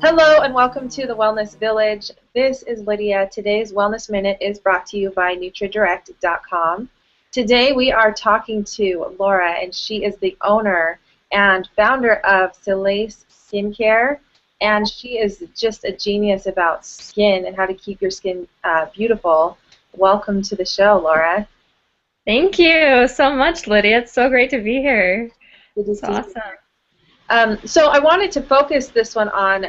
Hello and welcome to the Wellness Village. This is Lydia. Today's Wellness Minute is brought to you by NutriDirect.com. Today we are talking to Laura, and she is the owner and founder of Salis Skincare, and she is just a genius about skin and how to keep your skin beautiful. Welcome to the show, Laura. Thank you so much, Lydia. It's so great to be here. Good to It's see you. awesome. So I wanted to focus this one on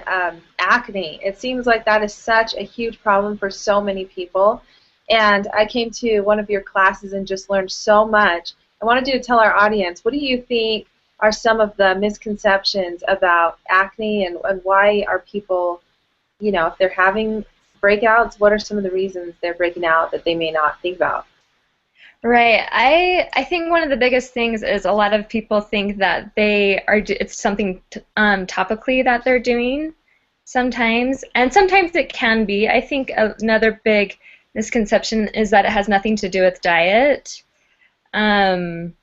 acne. It seems like that is such a huge problem for so many people. And I came to one of your classes and just learned so much. I wanted you to tell our audience, what do you think are some of the misconceptions about acne, and why are people, if they're having breakouts, what are some of the reasons they're breaking out that they may not think about? Right. I think one of the biggest things is a lot of people think that it's something topically that they're doing sometimes, and sometimes it can be. I think another big misconception is that it has nothing to do with diet. Um,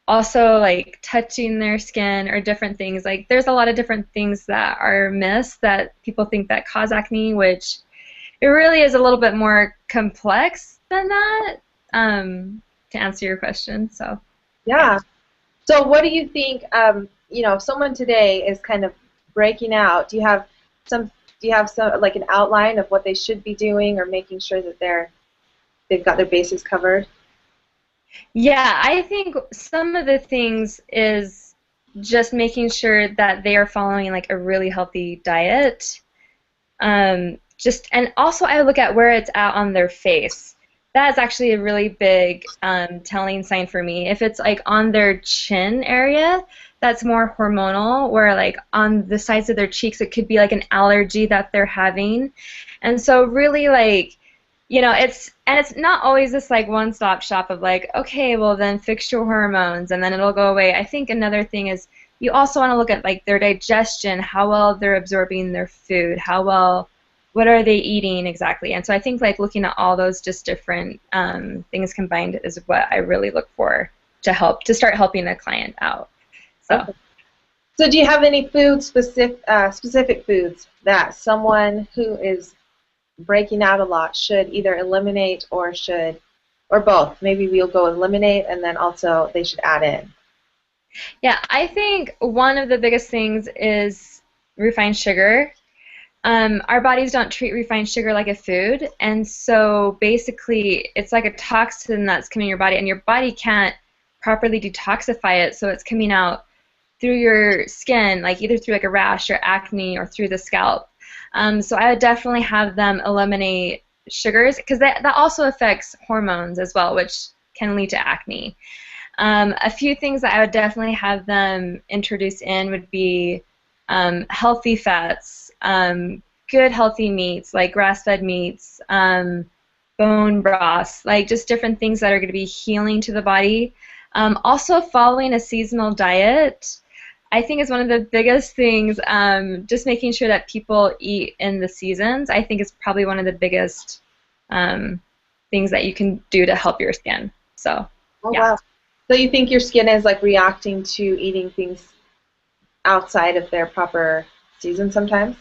Also, like touching their skin or different things. Like there's a lot of different things that are missed that people think that cause acne, which it really is a little bit more complex than that, to answer your question. So, yeah. Yeah. So what do you think, if someone today is kind of breaking out, some do you have some like an outline of what they should be doing or making sure that they've got their bases covered? Yeah, I think some of the things is just making sure that they are following like a really healthy diet. And also I look at where it's at on their face. That is actually a really big telling sign for me. If it's like on their chin area, that's more hormonal, where like on the sides of their cheeks, it could be like an allergy that they're having. And so really like, it's not always this like one-stop shop of like, okay, well then fix your hormones and then it'll go away. I think another thing is you also want to look at like their digestion, how well they're absorbing their food, what are they eating exactly. And so I think like looking at all those just different things combined is what I really look for to start helping a client out. So. Okay. So do you have any specific foods that someone who is breaking out a lot should either eliminate or both? Maybe we'll go eliminate and then also they should add in. Yeah, I think one of the biggest things is refined sugar. Our bodies don't treat refined sugar like a food, and so basically it's like a toxin that's coming in your body, and your body can't properly detoxify it, so it's coming out through your skin, like either through like a rash or acne or through the scalp. So I would definitely have them eliminate sugars because that also affects hormones as well, which can lead to acne. A few things that I would definitely have them introduce in would be healthy fats, good healthy meats like grass-fed meats, bone broths, like just different things that are going to be healing to the body. Also, following a seasonal diet, I think is one of the biggest things. Just making sure that people eat in the seasons, I think is probably one of the biggest things that you can do to help your skin. So, Oh yeah. wow. So you think your skin is like reacting to eating things outside of their proper season sometimes?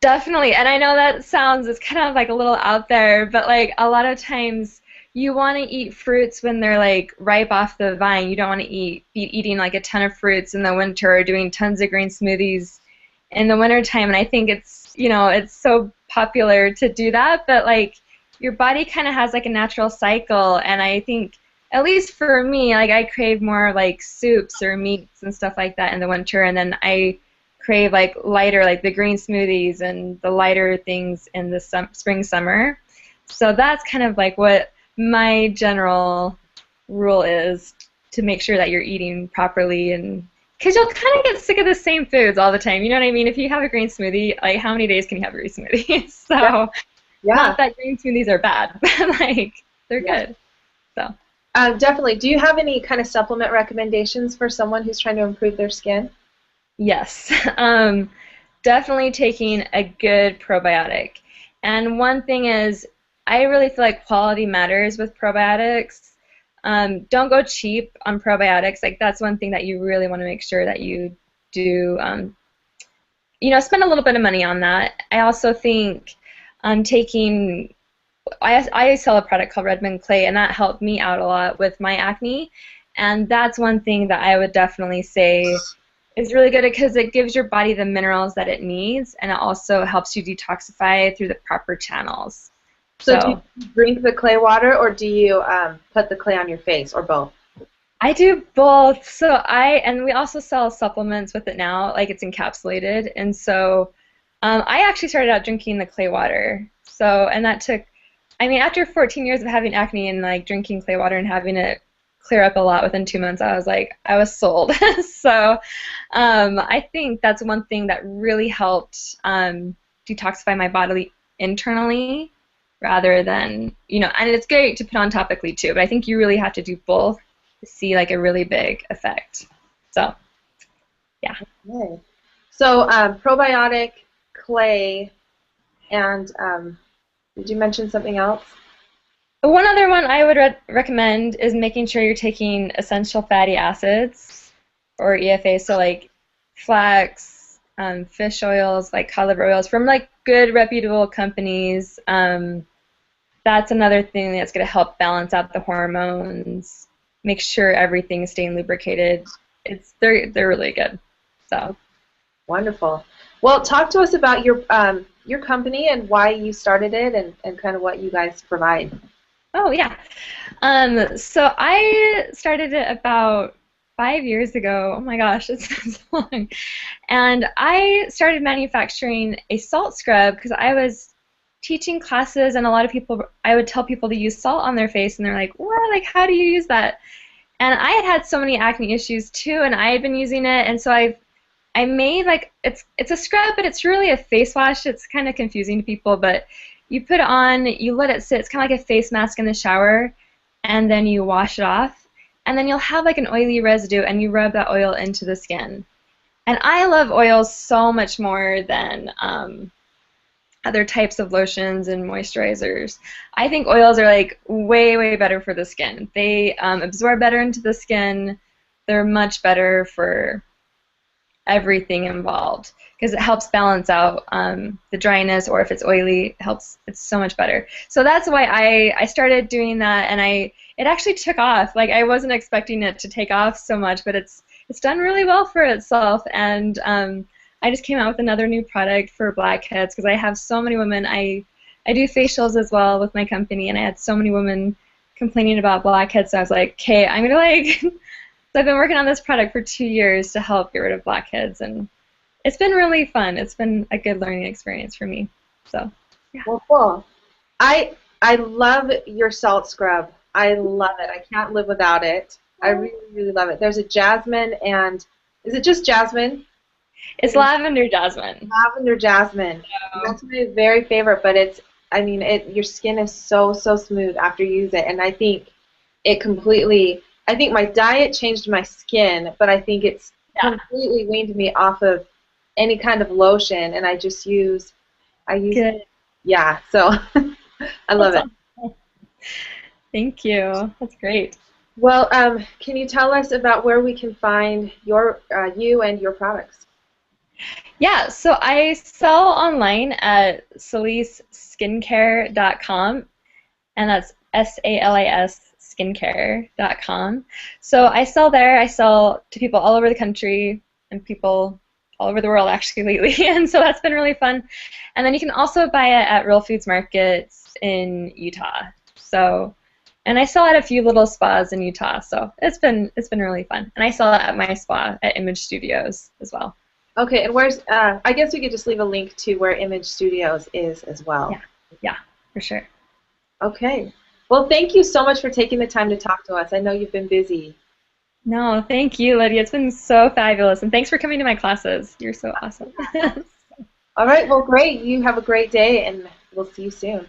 Definitely, and I know that sounds it's kind of like a little out there, but like a lot of times you want to eat fruits when they're like ripe off the vine. You don't want to be eating like a ton of fruits in the winter or doing tons of green smoothies in the wintertime. And I think it's so popular to do that, but like your body kind of has like a natural cycle, and I think at least for me, like I crave more like soups or meats and stuff like that in the winter, and then I crave like lighter, like the green smoothies and the lighter things in the spring, summer. So that's kind of like what my general rule is to make sure that you're eating properly, and because you'll kind of get sick of the same foods all the time. You know what I mean? If you have a green smoothie, like how many days can you have a green smoothie? Yeah. So Yeah. not that green smoothies are bad, but like they're Yeah. good. So. Definitely. Do you have any kind of supplement recommendations for someone who's trying to improve their skin? Yes, definitely taking a good probiotic. And one thing is, I really feel like quality matters with probiotics. Don't go cheap on probiotics. Like that's one thing that you really want to make sure that you do spend a little bit of money on that. I also think taking I sell a product called Redman Clay, and that helped me out a lot with my acne. And that's one thing that I would definitely say is really good because it gives your body the minerals that it needs, and it also helps you detoxify through the proper channels. So do you drink the clay water, or do you put the clay on your face, or both? I do both. And we also sell supplements with it now, like it's encapsulated. And so I actually started out drinking the clay water. And that took, after 14 years of having acne and like drinking clay water and having it clear up a lot within 2 months, I was sold. I think that's one thing that really helped detoxify my body internally rather than, and it's great to put on topically too, but I think you really have to do both to see like a really big effect. So, yeah. Okay. So probiotic, clay, and did you mention something else? One other one I would recommend is making sure you're taking essential fatty acids, or EFA, so like flax, fish oils, like cod liver oils from like good reputable companies. That's another thing that's going to help balance out the hormones, make sure everything is staying lubricated. They're really good. So wonderful. Well, talk to us about your company and why you started it and kind of what you guys provide. Oh yeah. So I started it about 5 years ago. Oh my gosh, it's been so long. And I started manufacturing a salt scrub because I was teaching classes, and a lot of people, I would tell people to use salt on their face, and they're like, what? Like, how do you use that? And I had so many acne issues too, and I had been using it, and so I made like, it's a scrub, but it's really a face wash. It's kind of confusing to people, but you put it on, you let it sit. It's kind of like a face mask in the shower, and then you wash it off, and then you'll have like an oily residue, and you rub that oil into the skin. And I love oils so much more than other types of lotions and moisturizers. I think oils are like way, way better for the skin. They absorb better into the skin. They're much better for everything involved because it helps balance out the dryness, or if it's oily, it's so much better. So that's why I started doing that, and it actually took off. Like, I wasn't expecting it to take off so much, but it's done really well for itself. And I just came out with another new product for blackheads because I have so many women. I do facials as well with my company, and I had so many women complaining about blackheads, so I was like, okay, I'm gonna like so I've been working on this product for 2 years to help get rid of blackheads, and it's been really fun. It's been a good learning experience for me. So yeah. Well, cool. I love your salt scrub. I love it. I can't live without it. I really, really love it. There's a jasmine, and is it just jasmine? It's lavender jasmine. Lavender jasmine. Oh. That's my very favorite, but your skin is so, so smooth after you use it, and I think I think my diet changed my skin, but I think it's completely weaned me off of any kind of lotion, and I use good. Yeah, so I love it. Awesome. Thank you. That's great. Well, can you tell us about where we can find you and your products? Yeah, so I sell online at salisskincare.com, and that's SALIS skincare.com. So I sell there. I sell to people all over the country and people all over the world actually lately, and so that's been really fun. And then you can also buy it at Real Foods Markets in Utah. So, and I sell at a few little spas in Utah, so it's been really fun. And I sell it at my spa at Image Studios as well. Okay, and where's I guess we could just leave a link to where Image Studios is as well. Yeah, for sure. Okay. Well, thank you so much for taking the time to talk to us. I know you've been busy. No, thank you, Lydia. It's been so fabulous, and thanks for coming to my classes. You're so awesome. All right, well, great. You have a great day, and we'll see you soon.